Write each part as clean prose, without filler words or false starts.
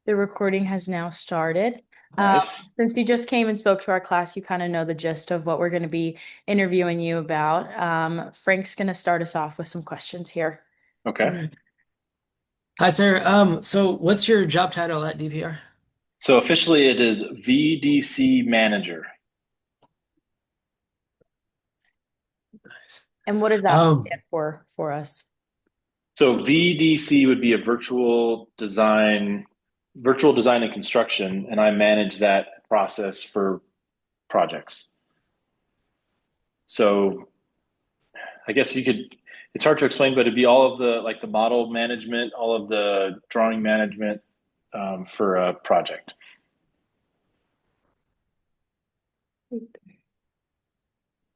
The recording has now started. Nice. Since you just came and spoke to our class, you kind of know the gist of what we're going to be interviewing you about. Frank's going to start us off with some questions here. Okay. Hi, sir. So what's your job title at DPR? So officially it is VDC manager. Nice. And what does that Um, stand for us? So VDC would be a virtual design and construction, and I manage that process for projects. So I guess it's hard to explain, but it'd be all of the model management, all of the drawing management for a project.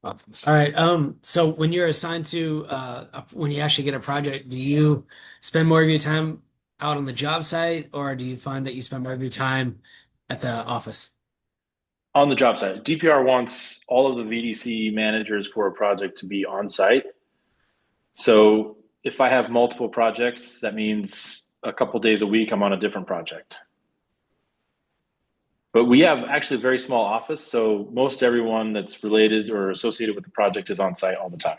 all right. So when you're assigned to when you actually get a project, do you spend more of your time out on the job site, or do you find that you spend more of your time at the office? On the job site, DPR wants all of the VDC managers for a project to be on site. So if I have multiple projects, that means a couple days a week I'm on a different project. But we have actually a very small office, so most everyone that's related or associated with the project is on site all the time.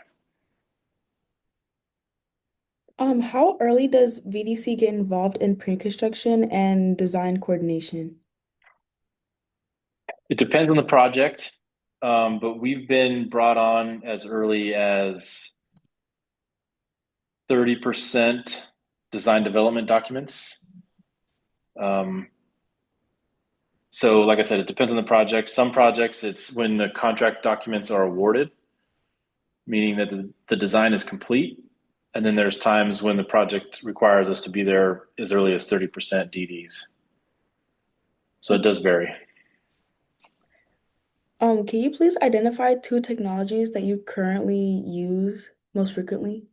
How early does VDC get involved in pre-construction and design coordination? It depends on the project, but we've been brought on as early as 30% design development documents. Um, so, like I said, it depends on the project. Some projects, it's when the contract documents are awarded, meaning that the design is complete. And then there's times when the project requires us to be there as early as 30% DDs. So it Okay. does vary. Can you please identify two technologies that you currently use most frequently?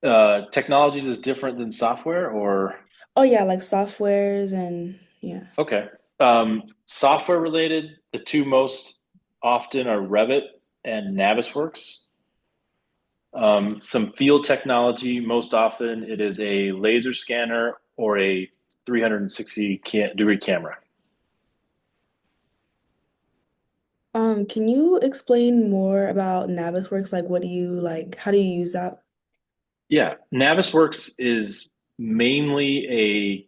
Technologies is different than software, or Oh yeah, like softwares and yeah. okay. Software related, the two most often are Revit and Navisworks. Some field technology, most often it is a laser scanner or a 360-degree camera. Can you explain more about Navisworks? Like what do you like, how do you use that? Yeah, Navisworks is mainly a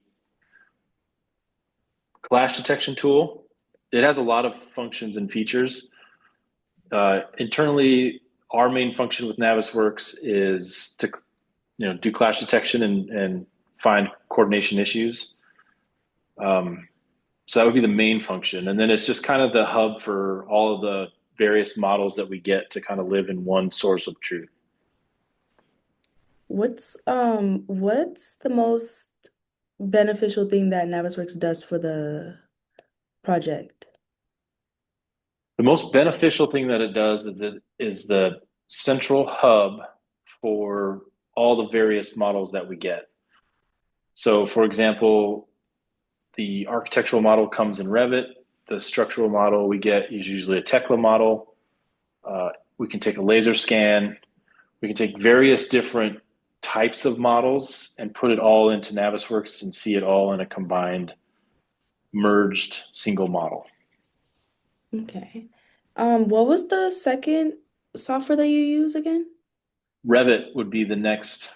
clash detection tool. It has a lot of functions and features. Internally, our main function with Navisworks is to do clash detection and find coordination issues. Um, so that would be the main function, and then it's just kind of the hub for all of the various models that we get to kind of live in one source of truth. What's the most beneficial thing that Navisworks does for the project? The most beneficial thing that it does is the central hub for all the various models that we get. So, for example, the architectural model comes in Revit. The structural model we get is usually a Tekla model. We can take a laser scan. We can take various different types of models and put it all into Navisworks and see it all in a combined, merged single model. Okay. What was the second software that you use again? Revit would be the next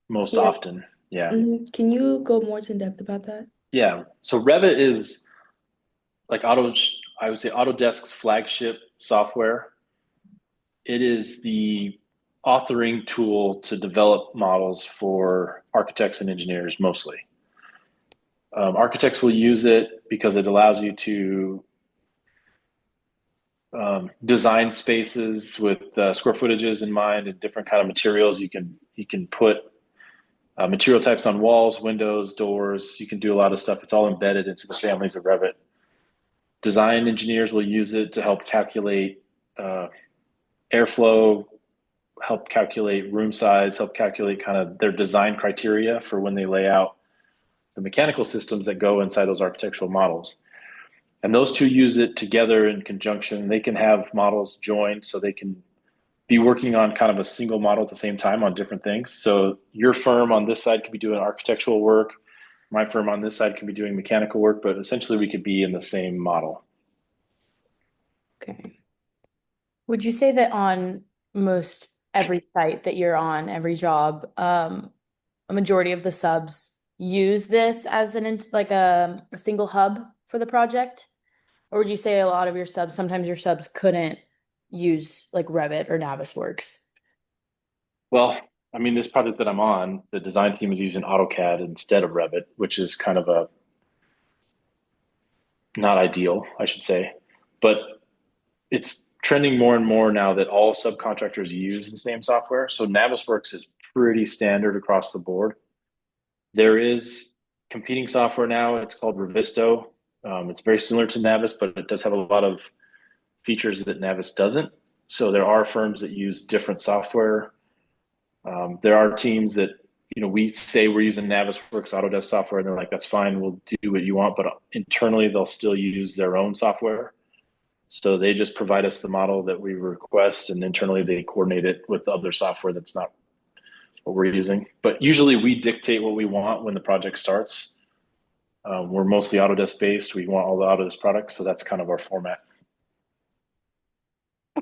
most Yeah. often. Yeah. Can you go more in depth about that? Yeah. So Revit is like I would say Autodesk's flagship software. It is the authoring tool to develop models for architects and engineers mostly. Architects will use it because it allows you to design spaces with square footages in mind and different kind of materials. You can put material types on walls, windows, doors. You can do a lot of stuff. It's all embedded into the families of Revit. Design engineers will use it to help calculate uh, airflow, help calculate room size, help calculate kind of their design criteria for when they lay out the mechanical systems that go inside those architectural models. And those two use it together in conjunction. They can have models joined so they can be working on kind of a single model at the same time on different things. So your firm on this side could be doing architectural work. My firm on this side could be doing mechanical work, but essentially we could be in the same model. Okay. Would you say that on most every site that you're on, every job, a majority of the subs use this as like a single hub for the project? Or would you say a lot of your subs, sometimes your subs couldn't use like Revit or Navisworks? Well, I mean, this project that I'm on, the design team is using AutoCAD instead of Revit, which is kind of a not ideal, I should say. But it's trending more and more now that all subcontractors use the same software. So Navisworks is pretty standard across the board. There is competing software now. It's called Revisto. It's very similar to Navis, but it does have a lot of features that Navis doesn't. So there are firms that use different software. There are teams that, we say we're using Navisworks Autodesk software, and they're like, that's fine, we'll do what you want. But internally, they'll still use their own software. So they just provide us the model that we request, and internally they coordinate it with other software that's not what we're using. But usually we dictate what we want when the project starts. We're mostly Autodesk based. We want all the Autodesk products, so that's kind of our format.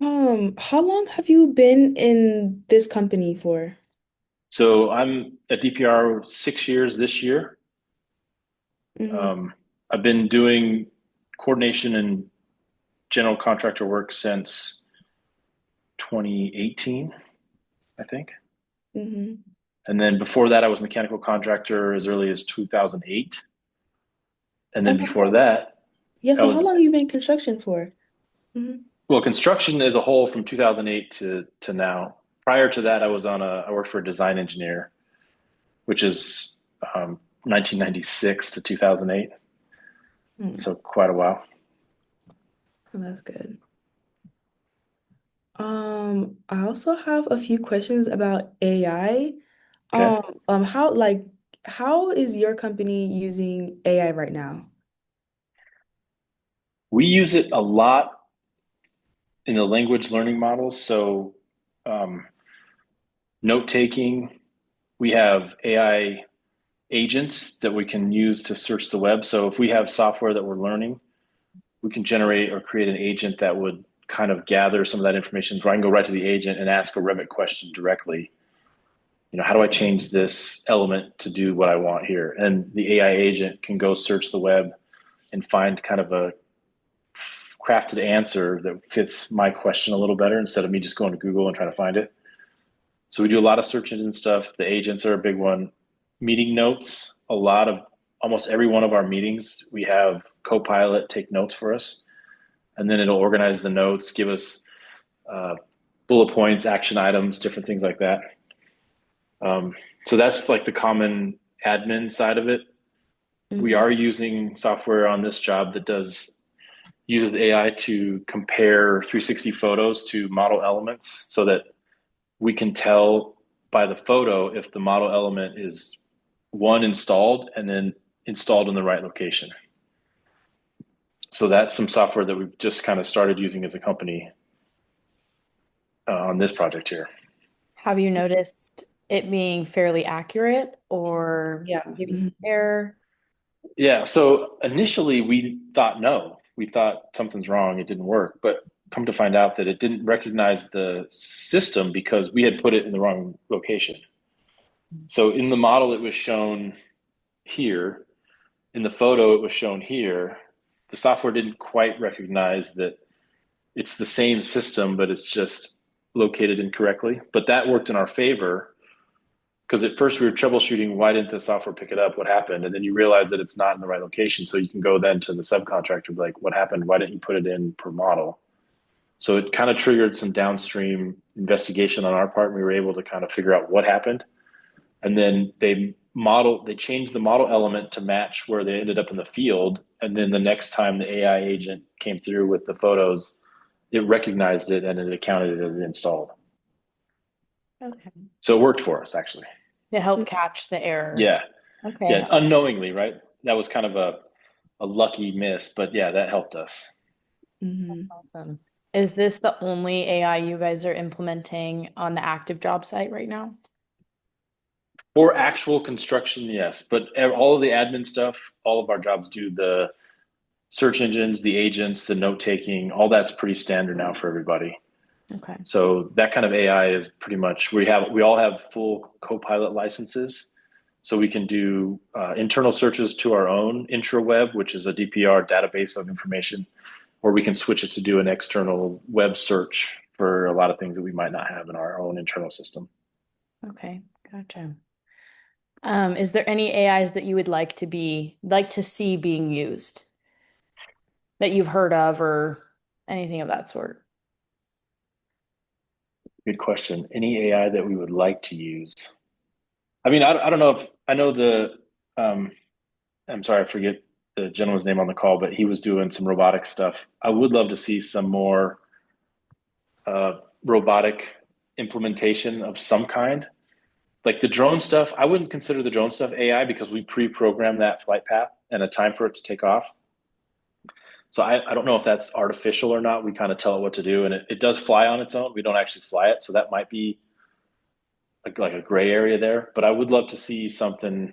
How long have you been in this company for? So I'm at DPR 6 years this year. Hmm. I've been doing coordination and general contractor work since 2018, I think. Hmm. And then before that, I was mechanical contractor as early as 2008. And then Oh, before so that, yeah, I so how was, long have you been in construction for? Hmm. well, construction as a whole from 2008 to now. Prior to that, I worked for a design engineer, which is 1996 to 2008. Hmm. So quite a while. Oh, that's good. I also have a few questions about AI. Okay. How is your company using AI right now? We use it a lot in the language learning models. So um, note taking, we have AI agents that we can use to search the web. So if we have software that we're learning, we can generate or create an agent that would kind of gather some of that information where I can go right to the agent and ask a Revit question directly. How do I change this element to do what I want here? And the AI agent can go search the web and find kind of a crafted answer that fits my question a little better instead of me just going to Google and trying to find it. So we do a lot of search engine stuff. The agents are a big one. Meeting notes, almost every one of our meetings, we have Copilot take notes for us, and then it'll organize the notes, give us uh, bullet points, action items, different things like that. So that's like the common admin side of it. We Hmm. are using software on this job that uses AI to compare 360 photos to model elements so that we can tell by the photo if the model element is installed and then installed in the right location. So that's some software that we've just kind of started using as a company on this project here. Have you noticed it being fairly accurate or Yeah. giving Hmm. error? Yeah. So initially we thought no, we thought something's wrong. It didn't work, but come to find out that it didn't recognize the system because we had put it in the wrong location. So in the model, it was shown here. In the photo, it was shown here. The software didn't quite recognize that it's the same system, but it's just located incorrectly. But that worked in our favor because at first we were troubleshooting why didn't the software pick it up? What happened? And then you realize that it's not in the right location. So you can go then to the subcontractor, like, what happened? Why didn't you put it in per model? So it kind of triggered some downstream investigation on our part. And we were able to kind of figure out what happened. And then they changed the model element to match where they ended up in the field. And then the next time the AI agent came through with the photos, it recognized it and it accounted it as installed. Okay. So it worked for us actually. To help catch the error. Yeah. Okay. Yeah. Unknowingly, right? That was kind of a lucky miss, but yeah, that helped us. Hmm. Awesome. Is this the only AI you guys are implementing on the active job site right now? For actual construction, yes, but all of the admin stuff, all of our jobs do the search engines, the agents, the note taking, all that's pretty standard now for everybody. Okay. So that kind of AI is pretty much we all have full Copilot licenses, so we can do internal searches to our own intraweb, which is a DPR database of information, or we can switch it to do an external web search for a lot of things that we might not have in our own internal system. Okay. Gotcha. Is there any AIs that you would like to see being used that you've heard of or anything of that sort? Good question. Any AI that we would like to use? I mean, I don't know if I know um, I'm sorry, I forget the gentleman's name on the call, but he was doing some robotic stuff. I would love to see some more robotic implementation of some kind. Like the drone stuff, I wouldn't consider the drone stuff AI because we pre-program that flight path and a time for it to take off. So I don't know if that's artificial or not. We kind of tell it what to do, and it does fly on its own. We don't actually fly it, so that might be like a gray area there. But I would love to see something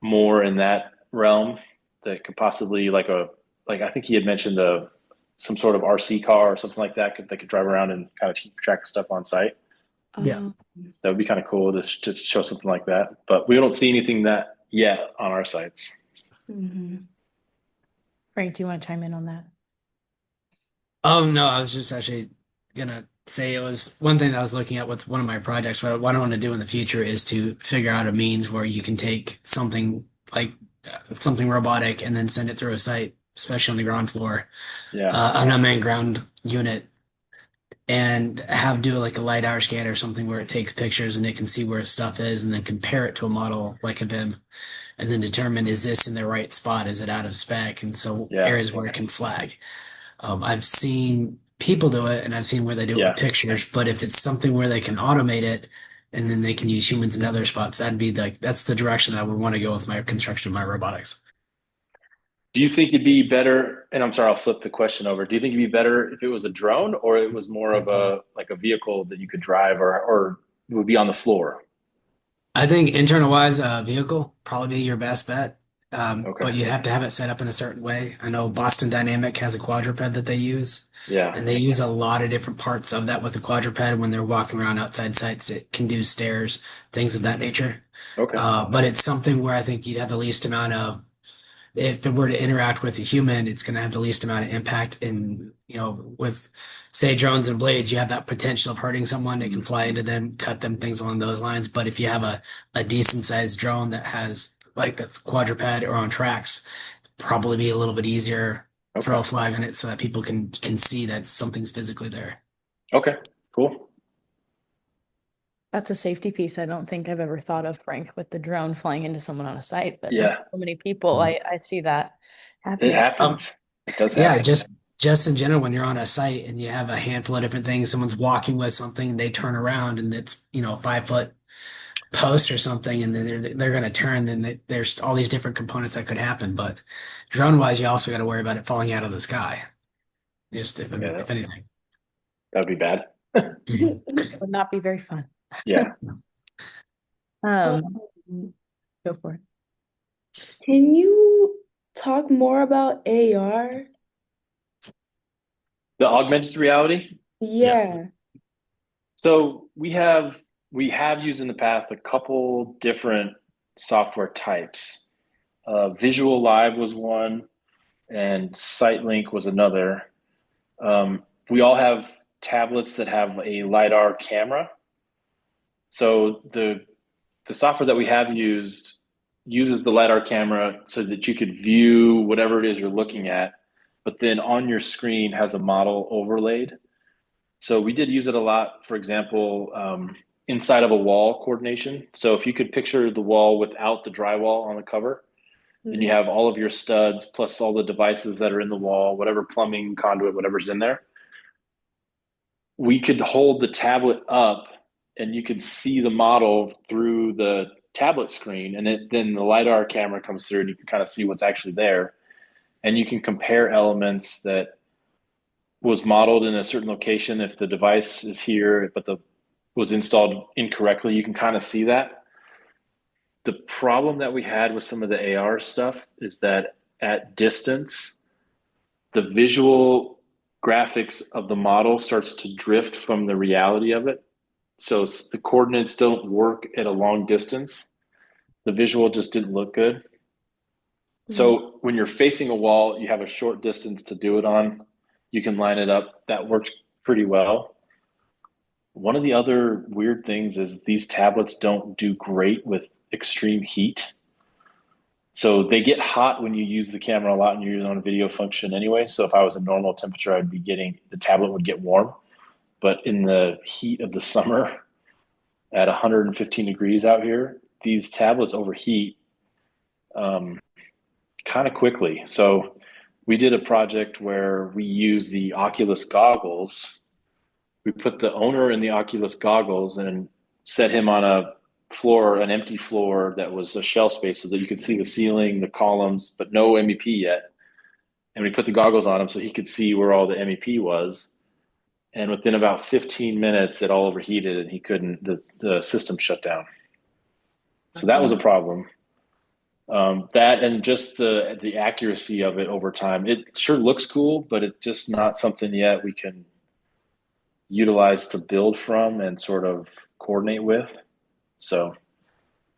more in that realm that could possibly like I think he had mentioned some sort of RC car or something like that that could drive around and kind of keep track of stuff on site. Yeah. Um, That would be kind of cool to show something like that. But we don't see anything that yet on our sites. mhm. Frank, do you want to chime in on that? Oh no, I was just actually gonna say it was one thing that I was looking at with one of my projects. What I want to do in the future is to figure out a means where you can take something like something robotic and then send it through a site, especially on the ground floor, Yeah. an unmanned ground unit, and have do like a LiDAR scan or something where it takes pictures and it can see where stuff is and then compare it to a model like a BIM and then determine is this in the right spot? Is it out of spec? And so Yeah. areas where it can flag. I've seen people do it and I've seen where they do it with Yeah. pictures, but if it's something where they can automate it and then they can use humans in other spots, that's the direction I would want to go with my construction of my robotics. Do you think it'd be better? And I'm sorry, I'll flip the question over. Do you think it'd be better if it was a drone or it was more of a like a vehicle that you could drive or it would be on the floor? I think internal wise, vehicle probably be your best bet. Okay. But you have to have it set up in a certain way. I know Boston Dynamic has a quadruped that they use, Yeah. and they use a lot of different parts of that with the quadruped when they're walking around outside sites. It can do stairs, things of that nature. Okay. But it's something where I think you'd have the least amount of if it were to interact with a human, it's going to have the least amount of impact. And, with, say, drones and blades, you have that potential of hurting someone. It can fly into them, cut them, things along those lines. But if you have a decent sized drone that has, like, that's quadruped or on tracks, probably be a little bit easier, throw Okay. a flag on it so that people can see that something's physically there. Okay. Cool. That's a safety piece I don't think I've ever thought of, Frank, with the drone flying into someone on a site, but there's Yeah. so many people. I see that It happening. happens. It does Yeah, happen. just in general, when you're on a site and you have a handful of different things, someone's walking with something, they turn around and it's, 5 foot post or something, and then they're going to turn. Then there's all these different components that could happen. But drone wise, you also got to worry about it falling out of the sky. Just Yeah, if anything. that'd be bad. Mhm. Would not be very fun. Yeah. Um, Um, Go for it. can you talk more about AR? The augmented reality. Yeah. Yeah. So we have used in the past a couple different software types. Visual Live was one, and SiteLink was another. We all have tablets that have a LiDAR camera. So the software that we have used uses the LiDAR camera so that you could view whatever it is you're looking at, but then on your screen has a model overlaid. So we did use it a lot, for example, inside of a wall coordination. So if you could picture the wall without the drywall on the cover, and you Mhm. have all of your studs plus all the devices that are in the wall, whatever plumbing conduit, whatever's in there, we could hold the tablet up and you could see the model through the tablet screen, and then the LiDAR camera comes through and you can kind of see what's actually there. And you can compare elements that was modeled in a certain location. If the device is here, but the was installed incorrectly, you can kind of see that. The problem that we had with some of the AR stuff is that at distance, the visual graphics of the model starts to drift from the reality of it. So the coordinates don't work at a long distance. The visual just didn't look good. Mhm. So when you're facing a wall, you have a short distance to do it on. You can line it up. That works pretty well. One of the other weird things is these tablets don't do great with extreme heat. So they get hot when you use the camera a lot and you're using on a video function anyway. So if I was a normal temperature, I'd be getting the tablet would get warm. But in the heat of the summer at 115 degrees out here, these tablets overheat um, kind of quickly. So we did a project where we used the Oculus goggles. We put the owner in the Oculus goggles and set him on a floor, an empty floor that was a shell space so that you could see the ceiling, the columns, but no MEP yet. And we put the goggles on him so he could see where all the MEP was. And within about 15 minutes, it all overheated and he couldn't, the system shut down. So that was a problem. That and just the accuracy of it over time. It sure looks cool, but it's just not something yet we can utilize to build from and sort of coordinate with. So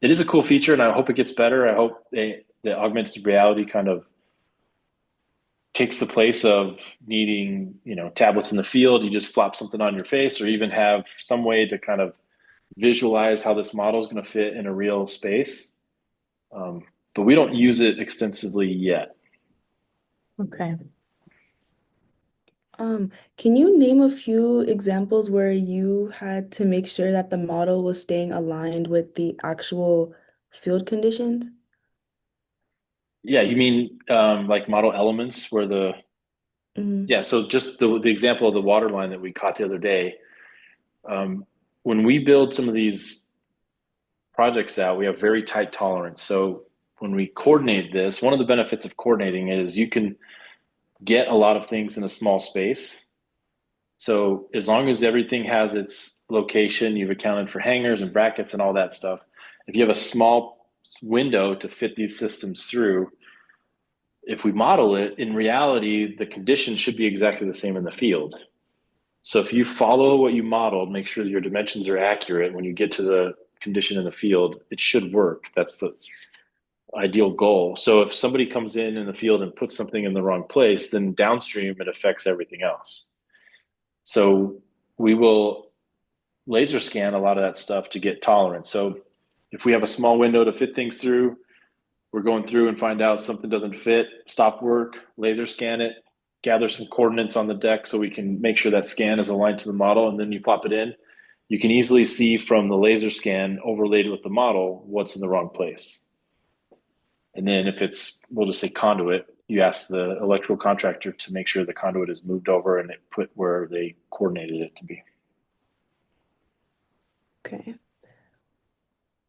it is a cool feature, and I hope it gets better. I hope the augmented reality kind of takes the place of needing, tablets in the field. You just flop something on your face, or even have some way to kind of visualize how this model is going to fit in a real space. But we don't use it extensively yet. Okay. Can you name a few examples where you had to make sure that the model was staying aligned with the actual field conditions? Yeah, you mean like model elements where Hmm. yeah, so just the example of the water line that we caught the other day. Um, when we build some of these projects out, we have very tight tolerance. So when we coordinate this, one of the benefits of coordinating is you can get a lot of things in a small space. So as long as everything has its location, you've accounted for hangers and brackets and all that stuff. If you have a small window to fit these systems through, if we model it, in reality, the conditions should be exactly the same in the field. So if you follow what you modeled, make sure that your dimensions are accurate when you get to the condition in the field, it should work. That's the ideal goal. So if somebody comes in the field and puts something in the wrong place, then downstream it affects everything else. So we will laser scan a lot of that stuff to get tolerance. So if we have a small window to fit things through, we're going through and find out something doesn't fit, stop work, laser scan it, gather some coordinates on the deck so we can make sure that scan is aligned to the model, and then you plop it in. You can easily see from the laser scan overlaid with the model what's in the wrong place. And then if it's, we'll just say conduit, you ask the electrical contractor to make sure the conduit is moved over and it put where they coordinated it to be. Okay.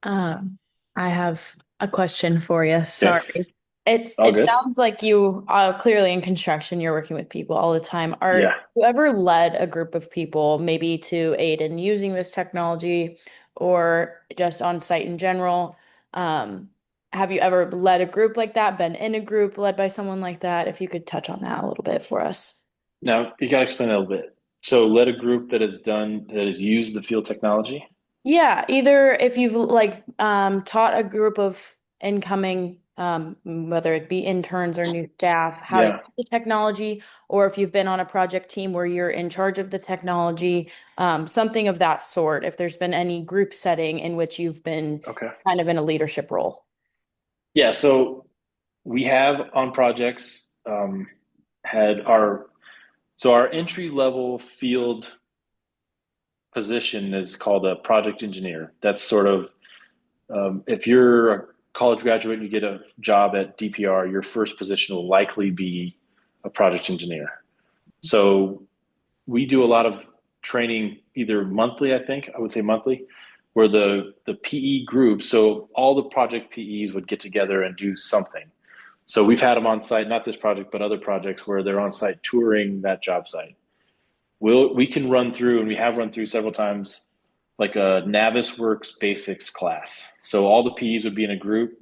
Um, I have a question for you. Okay, Sorry. It all it good. sounds like you clearly in construction, you're working with people all the time. Are Yeah. you ever led a group of people maybe to aid in using this technology or just on site in general? Um, have you ever led a group like that, been in a group led by someone like that? If you could touch on that a little bit for us. Now you got to explain that a little bit. So led a group that has used the field technology. Yeah, either if you've like taught a group of incoming whether it be interns or new staff how to use Yeah. the technology, or if you've been on a project team where you're in charge of the technology, something of that sort, if there's been any group setting in which you've been Okay. kind of in a leadership role. Yeah. So we have on projects had our entry level field position is called a project engineer. That's sort of if you're a college graduate and you get a job at DPR, your first position will likely be a project engineer. So we do a lot of training either monthly, I think I would say monthly, where the PE group, so all the project PEs would get together and do something. So we've had them on site, not this project, but other projects where they're on site touring that job site. We can run through, and we have run through several times, like a Navisworks basics class. So all the PEs would be in a group.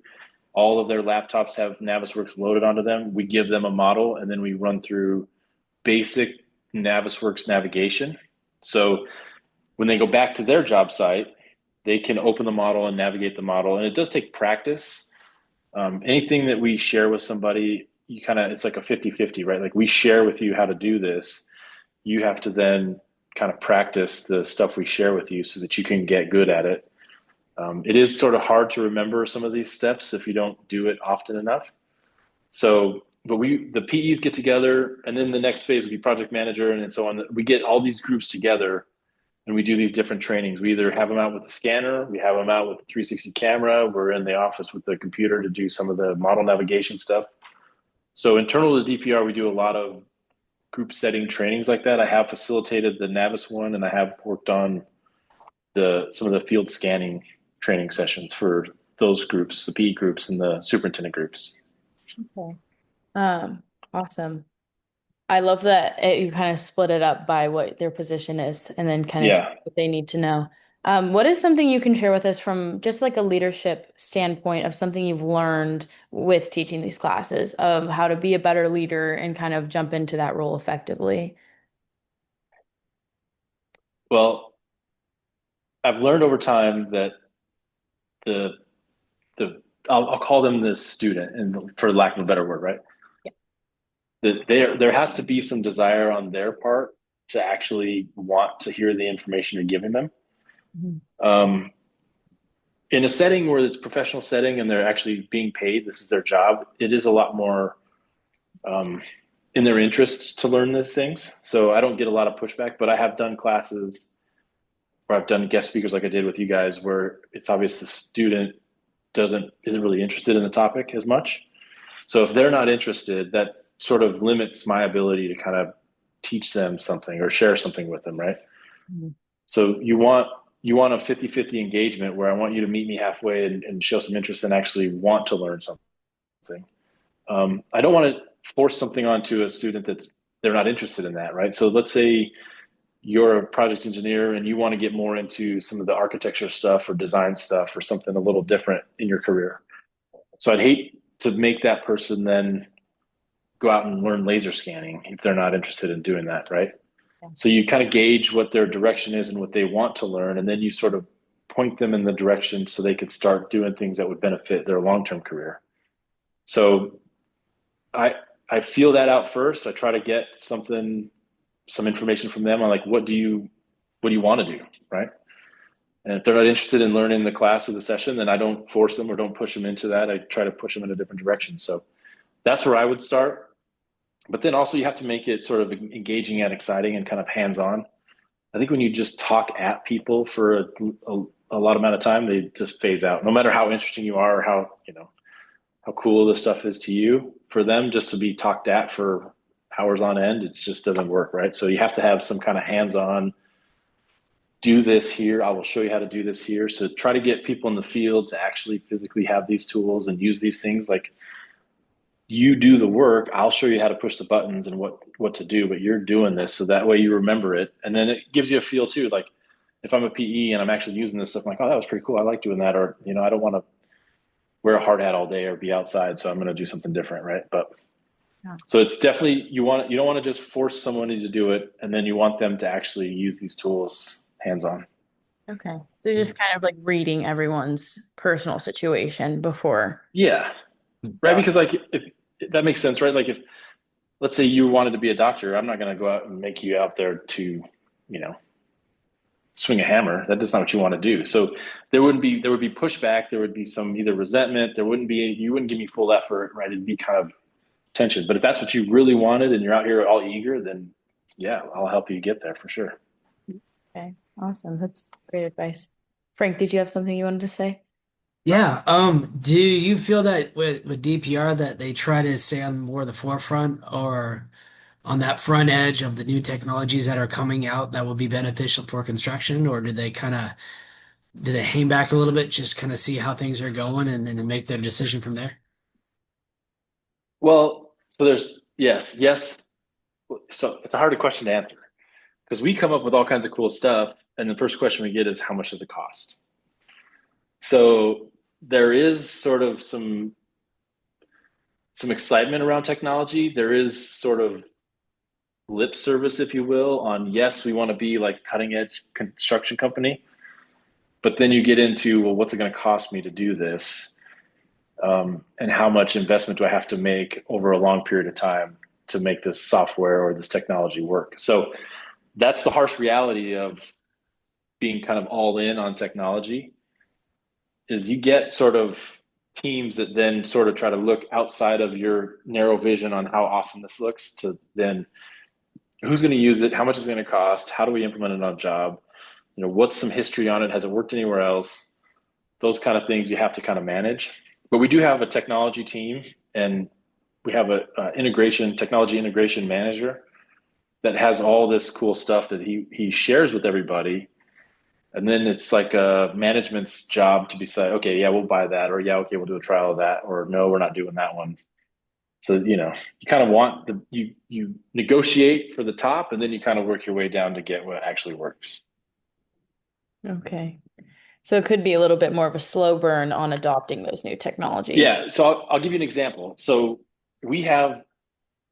All of their laptops have Navisworks loaded onto them. We give them a model and then we run through basic Navisworks navigation. So when they go back to their job site, they can open the model and navigate the model. And it does take practice. Anything that we share with somebody, you kind of, it's like a 50-50, right? Like we share with you how to do this. You have to then kind of practice the stuff we share with you so that you can get good at it. It is sort of hard to remember some of these steps if you don't do it often enough. So, but the PEs get together, and then the next phase would be project manager, and so on. We get all these groups together, and we do these different trainings. We either have them out with the scanner, we have them out with the 360 camera. We're in the office with the computer to do some of the model navigation stuff. So internal to DPR, we do a lot of group setting trainings like that. I have facilitated the Navis one, and I have worked on some of the field scanning training sessions for those groups, the PE groups and the superintendent groups. Okay. Awesome. I love that you kind of split it up by what their position is and then kind of Yeah. what they need to know. What is something you can share with us from just like a leadership standpoint of something you've learned with teaching these classes of how to be a better leader and kind of jump into that role effectively? Well, I've learned over time that the I'll call them the student, and for lack of a better word, right? Yeah. That there has to be some desire on their part to actually want to hear the information you're giving them. Um, in a setting where it's professional setting and they're actually being paid, this is their job. It is a lot more in their interests to learn these things. So I don't get a lot of pushback, but I have done classes where I've done guest speakers like I did with you guys, where it's obvious the student isn't really interested in the topic as much. So if they're not interested, that sort of limits my ability to kind of teach them something or share something with them, right? Mhm. So you want a 50-50 engagement where I want you to meet me halfway and show some interest and actually want to learn something. I don't want to force something onto a student they're not interested in that, right? So let's say you're a project engineer and you want to get more into some of the architecture stuff or design stuff or something a little different in your career. So I'd hate to make that person then go out and learn laser scanning if they're not interested in doing that, right? Yeah. So you kind of gauge what their direction is and what they want to learn, and then you sort of point them in the direction so they could start doing things that would benefit their long-term career. So I feel that out first. I try to get some information from them on like what do you want to do, right? And if they're not interested in learning the class or the session, then I don't force them or don't push them into that. I try to push them in a different direction. So that's where I would start. But then also you have to make it sort of engaging and exciting and kind of hands-on. I think when you just talk at people for a lot amount of time, they just phase out. No matter how interesting you are or how cool this stuff is to you, for them just to be talked at for hours on end, it just doesn't work, right? So you have to have some kind of hands-on, do this here, I will show you how to do this here. So try to get people in the field to actually physically have these tools and use these things. Like you do the work, I'll show you how to push the buttons and what to do, but you're doing this so that way you remember it. And then it gives you a feel too. Like if I'm a PE and I'm actually using this stuff, I'm like, oh, that was pretty cool. I like doing that. Or, I don't want to wear a hard hat all day or be outside. So I'm going to do something different. Right. But Yeah. so it's definitely, you don't want to just force someone to do it. And then you want them to actually use these tools hands-on. Okay. So just kind of like reading everyone's personal situation before. Yeah. Right. Because like, if that makes sense, right? Like if, let's say you wanted to be a doctor, I'm not going to go out and make you out there to, swing a hammer. That's not what you want to do. So there would be pushback. There would be some either resentment. You wouldn't give me full effort, right? It'd be kind of tension. But if that's what you really wanted and you're out here all eager, then yeah, I'll help you get there for sure. Okay. Awesome. That's great advice. Frank, did you have something you wanted to say? Yeah. Do you feel that with DPR that they try to stay on more the forefront or on that front edge of the new technologies that are coming out that will be beneficial for construction, or do they hang back a little bit, just kind of see how things are going and then make their decision from there? Well, so there's yes. So it's a hard question to answer because we come up with all kinds of cool stuff, and the first question we get is how much does it cost? So there is sort of some excitement around technology. There is sort of lip service, if you will, on yes, we want to be like cutting edge construction company, but then you get into, well, what's it going to cost me to do this? And how much investment do I have to make over a long period of time to make this software or this technology work? So that's the harsh reality of being kind of all in on technology, is you get sort of teams that then sort of try to look outside of your narrow vision on how awesome this looks to then who's going to use it, how much is it going to cost, how do we implement it on a job, what's some history on it, has it worked anywhere else? Those kind of things you have to kind of manage. But we do have a technology team, and we have a technology integration manager that has all this cool stuff that he shares with everybody. And then it's like a management's job to be say, okay, yeah, we'll buy that, or yeah, okay, we'll do a trial of that, or no, we're not doing that one. So, you kind of want you negotiate for the top, and then you kind of work your way down to get what actually works. Okay. So it could be a little bit more of a slow burn on adopting those new technologies. Yeah. So I'll give you an example. So we have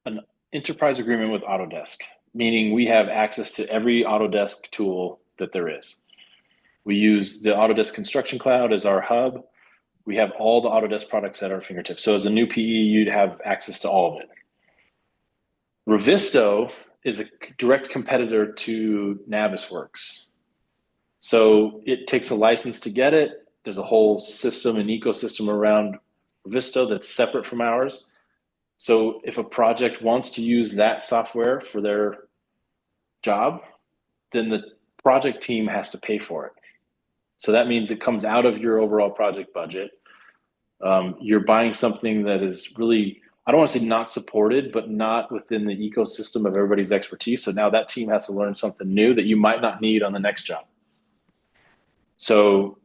an enterprise agreement with Autodesk, meaning we have access to every Autodesk tool that there is. We use the Autodesk Construction Cloud as our hub. We have all the Autodesk products at our fingertips. So as a new PE, you'd have access to all of it. Revisto is a direct competitor to Navisworks. So it takes a license to get it. There's a whole system and ecosystem around Revisto that's separate from ours. So if a project wants to use that software for their job, then the project team has to pay for it. So that means it comes out of your overall project budget. You're buying something that is really, I don't want to say not supported, but not within the ecosystem of everybody's expertise. So now that team has to learn something new that you might not need on the next job. So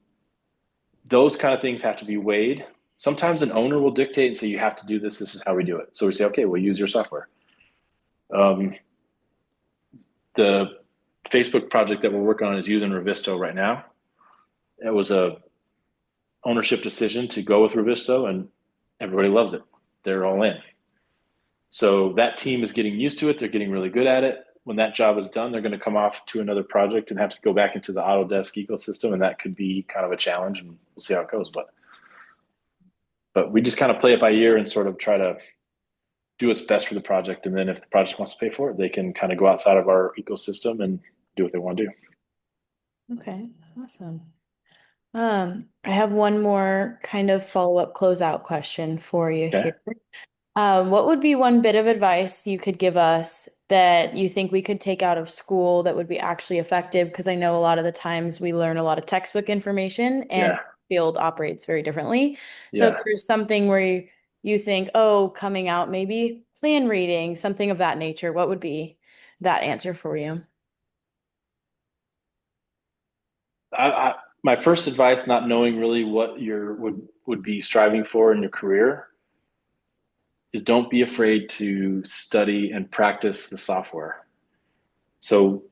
those kind of things have to be weighed. Sometimes an owner will dictate and say, you have to do this. This is how we do it. So we say, okay, we'll use your software. The Facebook project that we're working on is using Revisto right now. It was a ownership decision to go with Revisto, and everybody loves it. They're all in. So that team is getting used to it. They're getting really good at it. When that job is done, they're going to come off to another project and have to go back into the Autodesk ecosystem, and that could be kind of a challenge, and we'll see how it goes. But we just kind of play it by ear and sort of try to do what's best for the project. And then if the project wants to pay for it, they can kind of go outside of our ecosystem and do what they want to do. Okay, awesome. I have one more kind of follow-up closeout question for you Okay. here. What would be one bit of advice you could give us that you think we could take out of school that would be actually effective? Because I know a lot of the times we learn a lot of textbook information and Yeah. field operates very differently. So if Yeah. there's something where you think, oh, coming out, maybe plan reading, something of that nature, what would be that answer for you? My first advice, not knowing really what you would be striving for in your career, is don't be afraid to study and practice the software. So,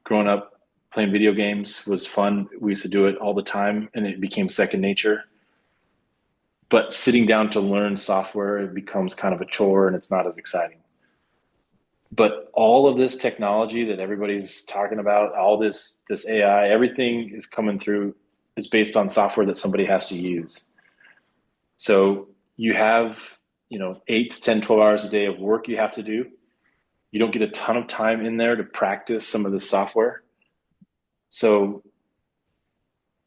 growing up playing video games was fun. We used to do it all the time, and it became second nature. But sitting down to learn software, it becomes kind of a chore, and it's not as exciting. But all of this technology that everybody's talking about, all this AI, everything is coming through is based on software that somebody has to use. So you have, 8 to 10, 12 hours a day of work you have to do. You don't get a ton of time in there to practice some of the software. So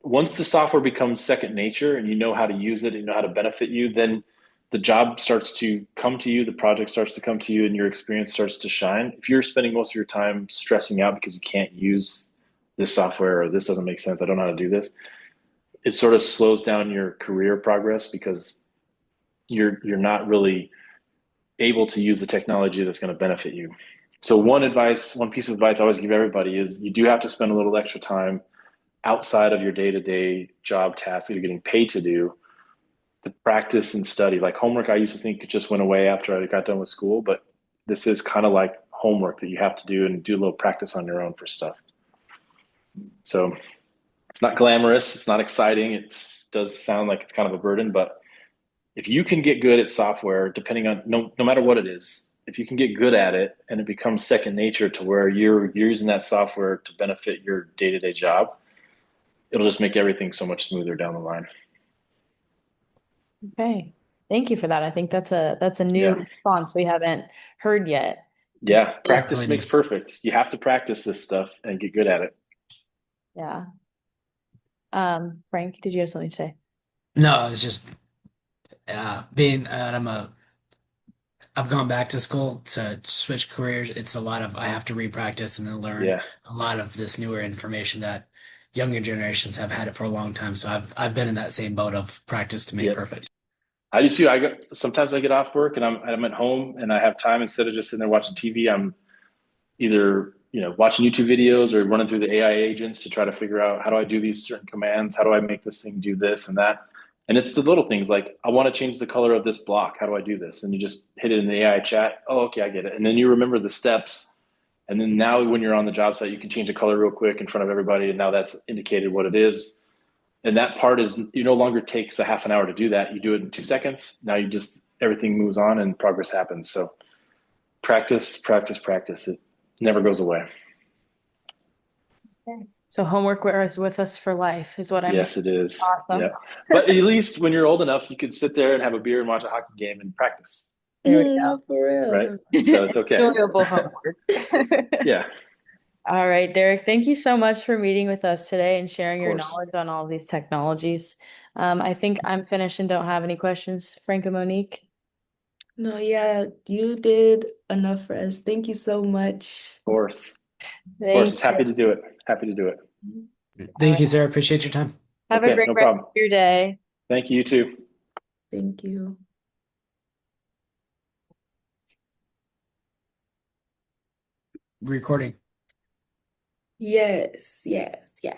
once the software becomes second nature and you know how to use it, you know how to benefit you, then the job starts to come to you, the project starts to come to you, and your experience starts to shine. If you're spending most of your time stressing out because you can't use this software or this doesn't make sense, I don't know how to do this, it sort of slows down your career progress because you're not really able to use the technology that's going to benefit you. So one piece of advice I always give everybody is you do have to spend a little extra time outside of your day-to-day job tasks that you're getting paid to do, to practice and study. Like homework, I used to think it just went away after I got done with school, but this is kind of like homework that you have to do and do a little practice on your own for stuff. So it's not glamorous, it's not exciting, it does sound like it's kind of a burden, but if you can get good at software, depending on no matter what it is, if you can get good at it and it becomes second nature to where you're using that software to benefit your day-to-day job, it'll just make everything so much smoother down the line. Okay. Thank you for that. I think that's a new Yeah. response we haven't heard yet. Yeah. Yeah, Practice really makes neat. perfect. You have to practice this stuff and get good at it. Yeah. Frank, did you have something to say? No, it's just being I've gone back to school to switch careers. It's a lot of I have to repractice and then learn Yeah. a lot of this newer information that younger generations have had it for a long time. So I've been in that same boat of practice to make Yeah. perfect. I do too. Sometimes I get off work and I'm at home and I have time instead of just sitting there watching TV. I'm either watching YouTube videos or running through the AI agents to try to figure out how do I do these certain commands? How do I make this thing do this and that? And it's the little things like I want to change the color of this block. How do I do this? And you just hit it in the AI chat. Oh, okay, I get it. And then you remember the steps. And then now when you're on the job site, you can change the color real quick in front of everybody. And now that's indicated what it is. And that part is you no longer takes a half an hour to do that. You do it in 2 seconds. Now you just everything moves on and progress happens. So practice, practice, practice. It never goes away. Okay. So homework is with us for life is what I'm hearing. Yes, it is. Awesome. Yeah. But at least when you're old enough, you could sit there and have a beer and watch a hockey game and practice, There we No, for right? real. So it's okay. Enjoyable homework. Yeah, All right, Derek, thank you so much for meeting with us today and sharing of your course. knowledge on all these technologies. I think I'm finished and don't have any questions. Frank and Monique, No, yeah, you did enough for us. Thank you so much. Of course. Of course. thank It's happy to you. do it. Happy to do it. All Thank right. you, sir. Appreciate your time. Have a Okay, great no rest of problem. your day. Thank you, you too. Thank you. Recording. Yes, yes, yes.